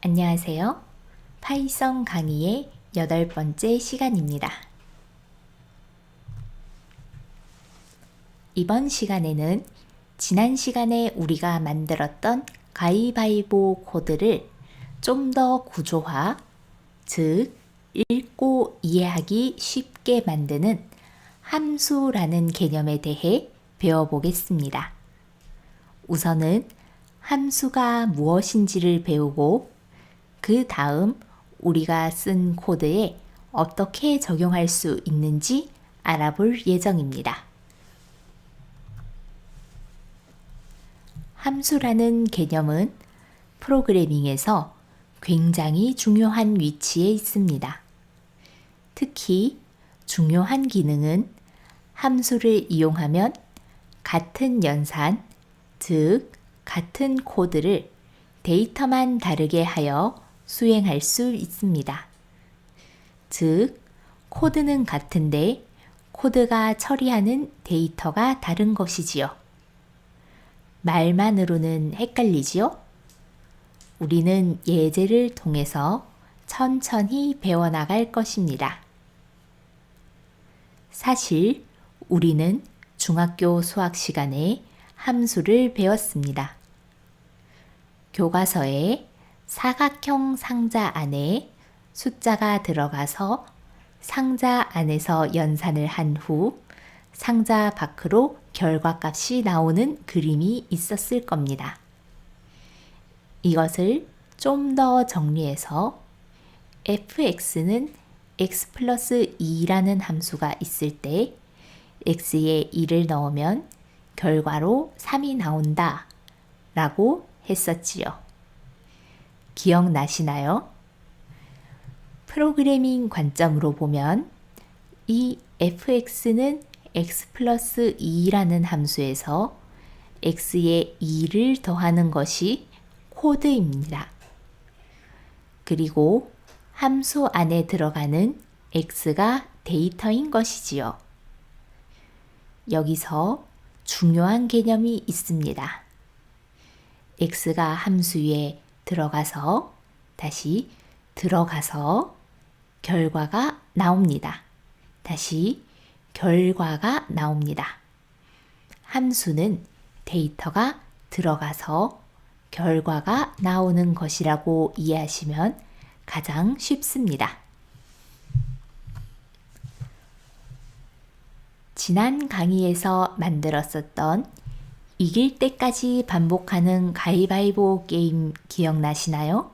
안녕하세요. 파이썬 강의의 8번째 시간입니다. 이번 시간에는 지난 시간에 우리가 만들었던 가위바위보 코드를 좀 더 구조화, 즉 읽고 이해하기 쉽게 만드는 함수라는 개념에 대해 배워보겠습니다. 우선은 함수가 무엇인지를 배우고 그 다음 우리가 쓴 코드에 어떻게 적용할 수 있는지 알아볼 예정입니다. 함수라는 개념은 프로그래밍에서 굉장히 중요한 위치에 있습니다. 특히 중요한 기능은 함수를 이용하면 같은 연산, 즉 같은 코드를 데이터만 다르게 하여 수행할 수 있습니다. 즉, 코드는 같은데 코드가 처리하는 데이터가 다른 것이지요. 말만으로는 헷갈리지요? 우리는 예제를 통해서 천천히 배워나갈 것입니다. 사실 우리는 중학교 수학 시간에 함수를 배웠습니다. 교과서에 사각형 상자 안에 숫자가 들어가서 상자 안에서 연산을 한 후 상자 밖으로 결과값이 나오는 그림이 있었을 겁니다. 이것을 좀 더 정리해서 fx는 x 플러스 2라는 함수가 있을 때 x에 2를 넣으면 결과로 3이 나온다 라고 했었지요. 기억나시나요? 프로그래밍 관점으로 보면 이 fx는 x 플러스 2라는 함수에서 x에 2를 더하는 것이 코드입니다. 그리고 함수 안에 들어가는 x가 데이터인 것이지요. 여기서 중요한 개념이 있습니다. x가 함수 위에 들어가서 다시 들어가서 결과가 나옵니다. 다시 결과가 나옵니다. 함수는 데이터가 들어가서 결과가 나오는 것이라고 이해하시면 가장 쉽습니다. 지난 강의에서 만들었었던 이길 때까지 반복하는 가위바위보 게임 기억나시나요?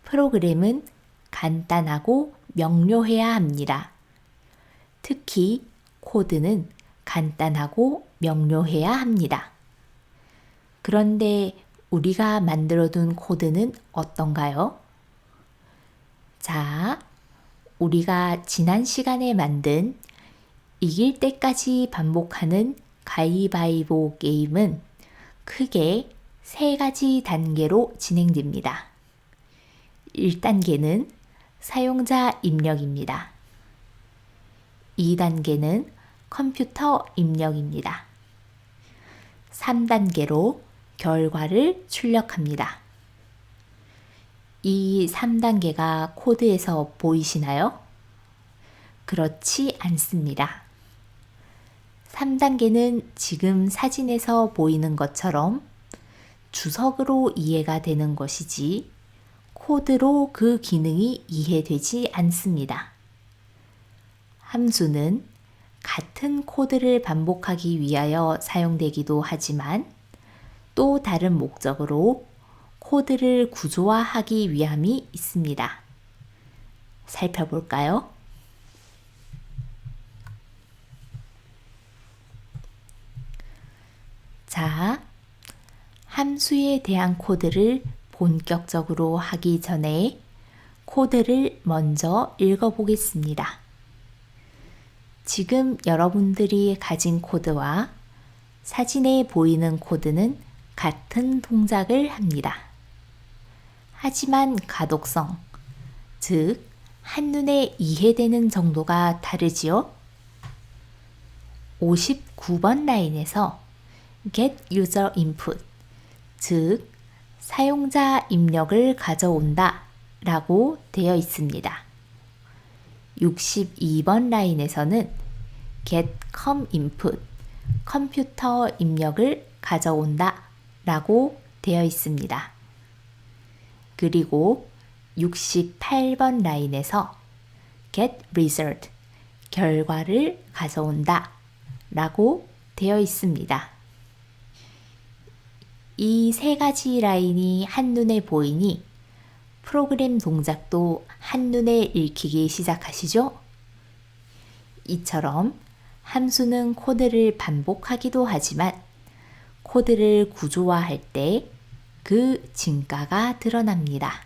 프로그램은 간단하고 명료해야 합니다. 특히 코드는 간단하고 명료해야 합니다. 그런데 우리가 만들어둔 코드는 어떤가요? 자, 우리가 지난 시간에 만든 이길 때까지 반복하는 가위바위보 게임은 크게 3가지 단계로 진행됩니다. 1단계는 사용자 입력입니다. 2단계는 컴퓨터 입력입니다. 3단계로 결과를 출력합니다. 이 3단계가 코드에서 보이시나요? 그렇지 않습니다. 3단계는 지금 사진에서 보이는 것처럼 주석으로 이해가 되는 것이지 코드로 그 기능이 이해되지 않습니다. 함수는 같은 코드를 반복하기 위하여 사용되기도 하지만 또 다른 목적으로 코드를 구조화하기 위함이 있습니다. 살펴볼까요? 자, 함수에 대한 코드를 본격적으로 하기 전에 코드를 먼저 읽어보겠습니다. 지금 여러분들이 가진 코드와 사진에 보이는 코드는 같은 동작을 합니다. 하지만 가독성, 즉 한눈에 이해되는 정도가 다르지요? 59번 라인에서 get user input, 즉 사용자 입력을 가져온다 라고 되어 있습니다. 62번 라인에서는 get com input, 컴퓨터 입력을 가져온다 라고 되어 있습니다. 그리고 68번 라인에서 get result, 결과를 가져온다 라고 되어 있습니다. 이 세 가지 라인이 한눈에 보이니 프로그램 동작도 한눈에 읽히기 시작하시죠? 이처럼 함수는 코드를 반복하기도 하지만 코드를 구조화할 때 그 진가가 드러납니다.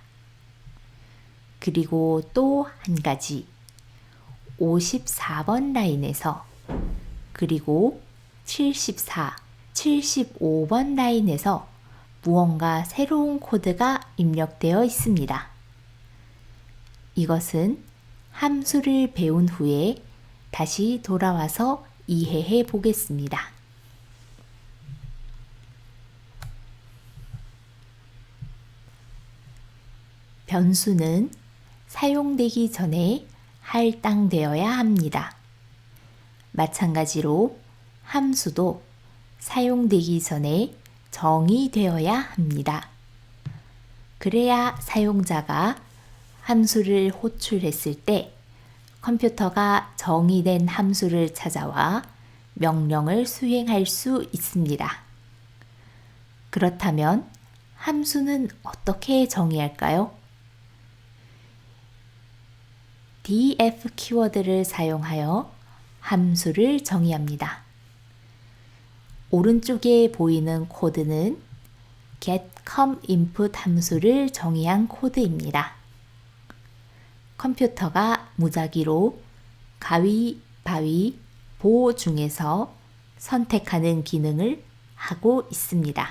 그리고 또 한 가지 54번 라인에서 그리고 74, 75번 라인에서 무언가 새로운 코드가 입력되어 있습니다. 이것은 함수를 배운 후에 다시 돌아와서 이해해 보겠습니다. 변수는 사용되기 전에 할당되어야 합니다. 마찬가지로 함수도 사용되기 전에 정의되어야 합니다. 그래야 사용자가 함수를 호출했을 때 컴퓨터가 정의된 함수를 찾아와 명령을 수행할 수 있습니다. 그렇다면 함수는 어떻게 정의할까요? df 키워드를 사용하여 함수를 정의합니다. 오른쪽에 보이는 코드는 get com input 함수를 정의한 코드입니다. 컴퓨터가 무작위로 가위, 바위, 보 중에서 선택하는 기능을 하고 있습니다.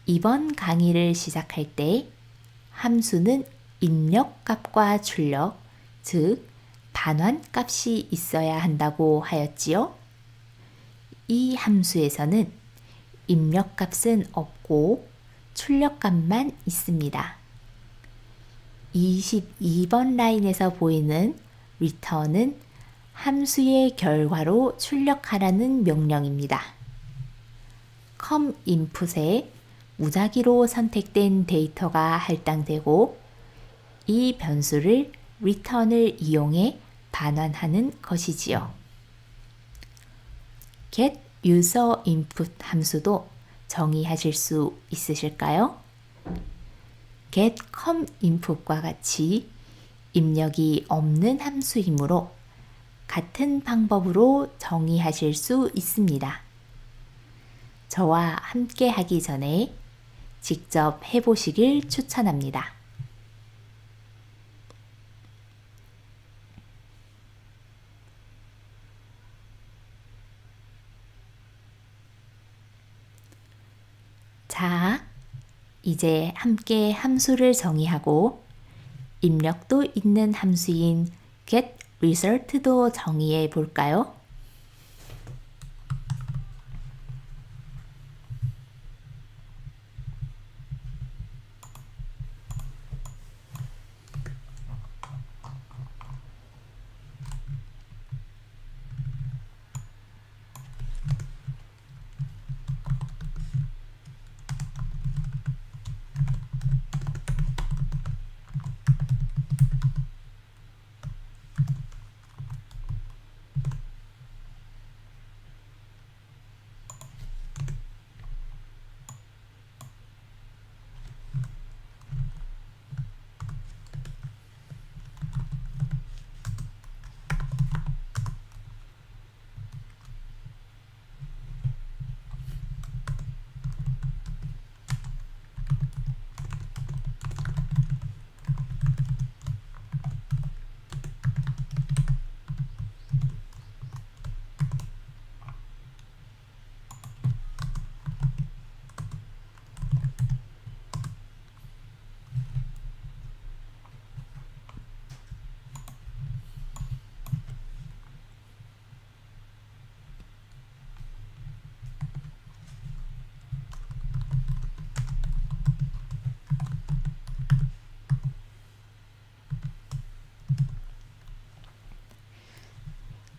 이번 강의를 시작할 때 함수는 입력값과 출력, 즉 반환값이 있어야 한다고 하였지요. 이 함수에서는 입력값은 없고 출력값만 있습니다. 22번 라인에서 보이는 return은 함수의 결과로 출력하라는 명령입니다. com input에 무작위로 선택된 데이터가 할당되고 이 변수를 return을 이용해 반환하는 것이지요. get user input 함수도 정의하실 수 있으실까요? get com input과 같이 입력이 없는 함수이므로 같은 방법으로 정의하실 수 있습니다. 저와 함께 하기 전에 직접 해보시길 추천합니다. 자, 이제 함께 함수를 정의하고 입력도 있는 함수인 get result도 정의해 볼까요?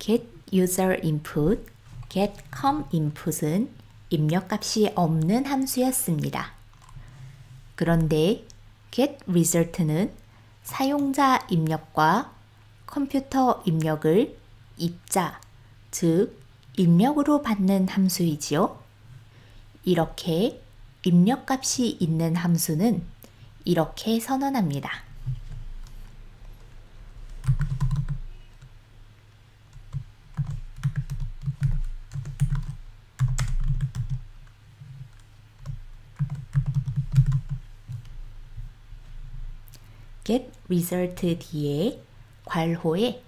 get user input, get com input은 입력값이 없는 함수였습니다. 그런데 get result는 사용자 입력과 컴퓨터 입력을 입자, 즉 입력으로 받는 함수이지요. 이렇게 입력값이 있는 함수는 이렇게 선언합니다. get result 뒤에 괄호에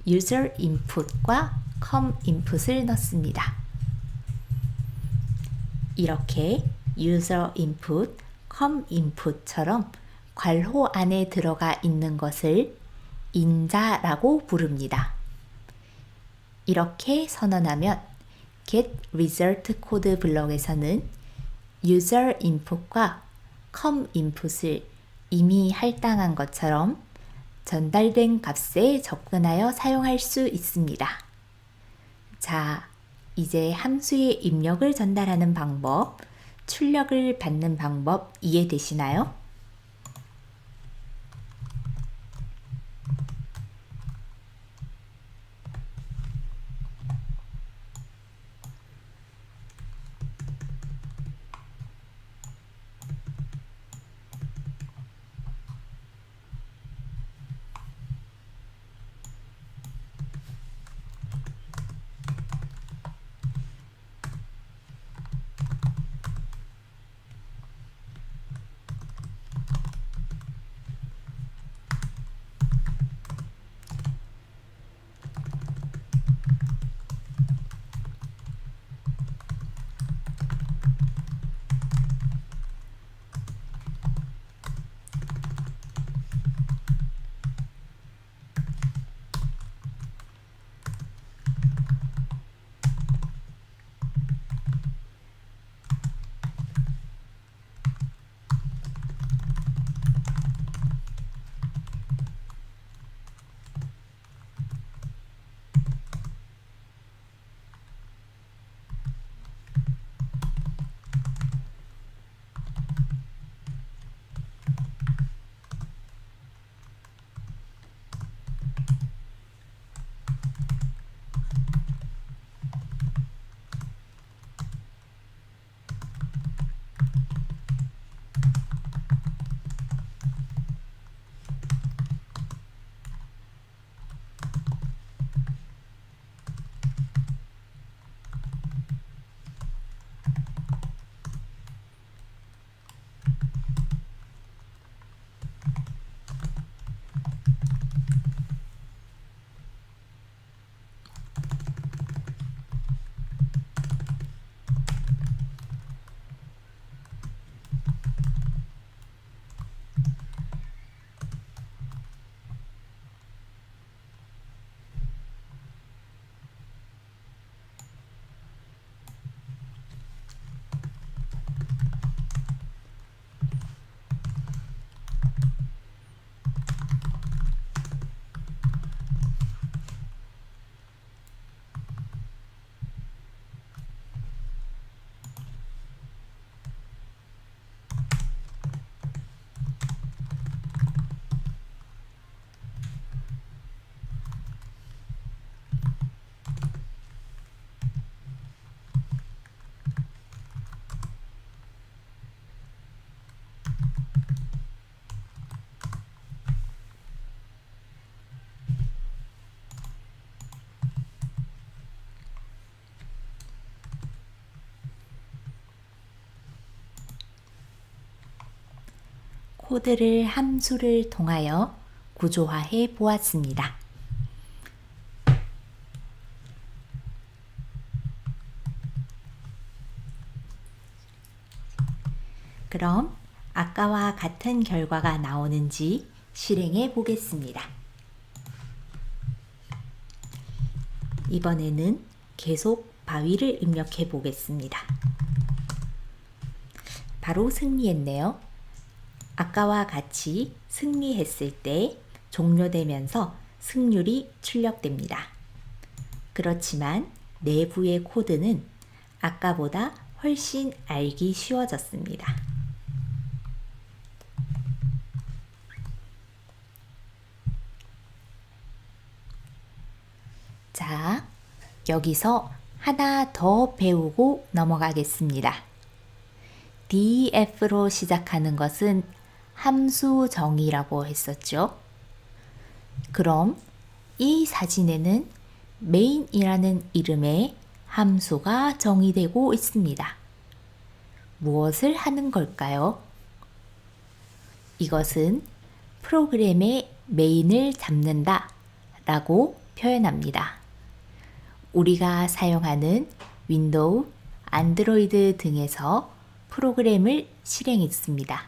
user input과 com input을 넣습니다. 이렇게 user input, com input처럼 괄호 안에 들어가 있는 것을 인자라고 부릅니다. 이렇게 선언하면 get result 코드 블럭에서는 user input과 com input을 이미 할당한 것처럼 전달된 값에 접근하여 사용할 수 있습니다. 자, 이제 함수의 입력을 전달하는 방법, 출력을 받는 방법 이해되시나요? 코드를 함수를 통하여 구조화해 보았습니다. 그럼 아까와 같은 결과가 나오는지 실행해 보겠습니다. 이번에는 계속 바위를 입력해 보겠습니다. 바로 승리했네요. 아까와 같이 승리했을 때 종료되면서 승률이 출력됩니다. 그렇지만 내부의 코드는 아까보다 훨씬 알기 쉬워졌습니다. 자, 여기서 하나 더 배우고 넘어가겠습니다. DEF로 시작하는 것은 함수 정의라고 했었죠. 그럼 이 사진에는 main이라는 이름의 함수가 정의되고 있습니다. 무엇을 하는 걸까요? 이것은 프로그램의 main을 잡는다 라고 표현합니다. 우리가 사용하는 윈도우, 안드로이드 등에서 프로그램을 실행했습니다.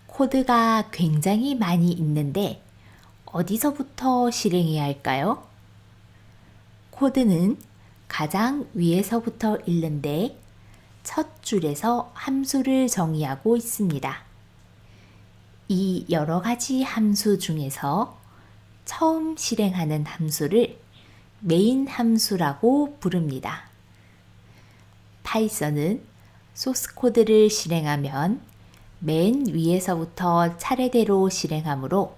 코드가 굉장히 많이 있는데 어디서부터 실행해야 할까요? 코드는 가장 위에서부터 읽는데 첫 줄에서 함수를 정의하고 있습니다. 이 여러 가지 함수 중에서 처음 실행하는 함수를 메인 함수라고 부릅니다. 파이썬은 소스 코드를 실행하면 맨 위에서부터 차례대로 실행하므로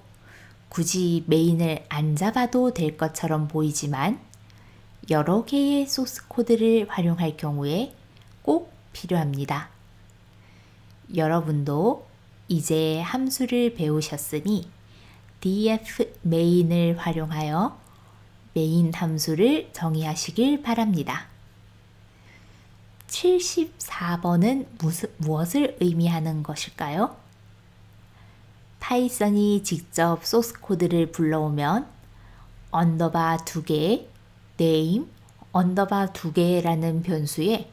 굳이 메인을 안 잡아도 될 것처럼 보이지만 여러 개의 소스 코드를 활용할 경우에 꼭 필요합니다. 여러분도 이제 함수를 배우셨으니 df main을 활용하여 메인 함수를 정의하시길 바랍니다. 74번은 무엇을 의미하는 것일까요? 파이썬이 직접 소스 코드를 불러오면 언더바 2개, name, 언더바 2개라는 변수에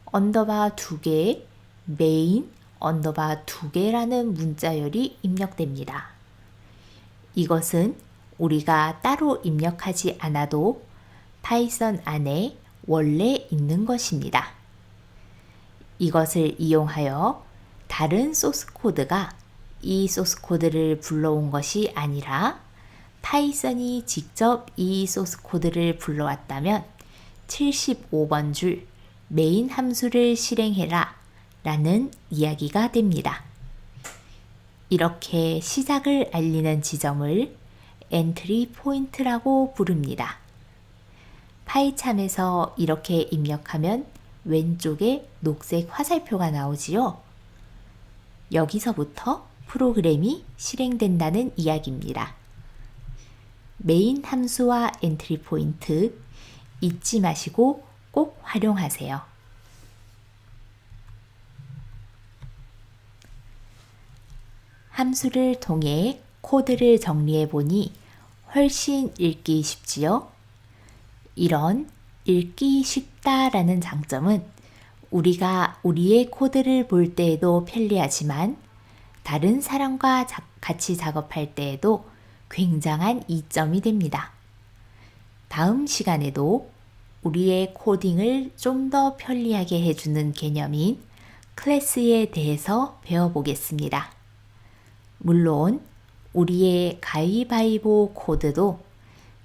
언더바 2개, main, 언더바 2개라는 문자열이 입력됩니다. 이것은 우리가 따로 입력하지 않아도 파이썬 안에 원래 있는 것입니다. 이것을 이용하여 다른 소스 코드가 이 소스 코드를 불러온 것이 아니라 파이썬이 직접 이 소스 코드를 불러왔다면 75번 줄 메인 함수를 실행해라 라는 이야기가 됩니다. 이렇게 시작을 알리는 지점을 엔트리 포인트라고 부릅니다. 파이참에서 이렇게 입력하면 왼쪽에 녹색 화살표가 나오지요. 여기서부터 프로그램이 실행된다는 이야기입니다. 메인 함수와 엔트리 포인트 잊지 마시고 꼭 활용하세요. 함수를 통해 코드를 정리해 보니 훨씬 읽기 쉽지요? 이런 읽기 쉽다라는 장점은 우리가 우리의 코드를 볼 때에도 편리하지만 다른 사람과 같이 작업할 때에도 굉장한 이점이 됩니다. 다음 시간에도 우리의 코딩을 좀 더 편리하게 해주는 개념인 클래스에 대해서 배워보겠습니다. 물론 우리의 가위바위보 코드도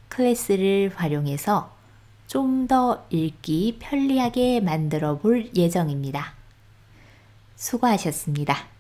클래스를 활용해서 좀 더 읽기 편리하게 만들어 볼 예정입니다. 수고하셨습니다.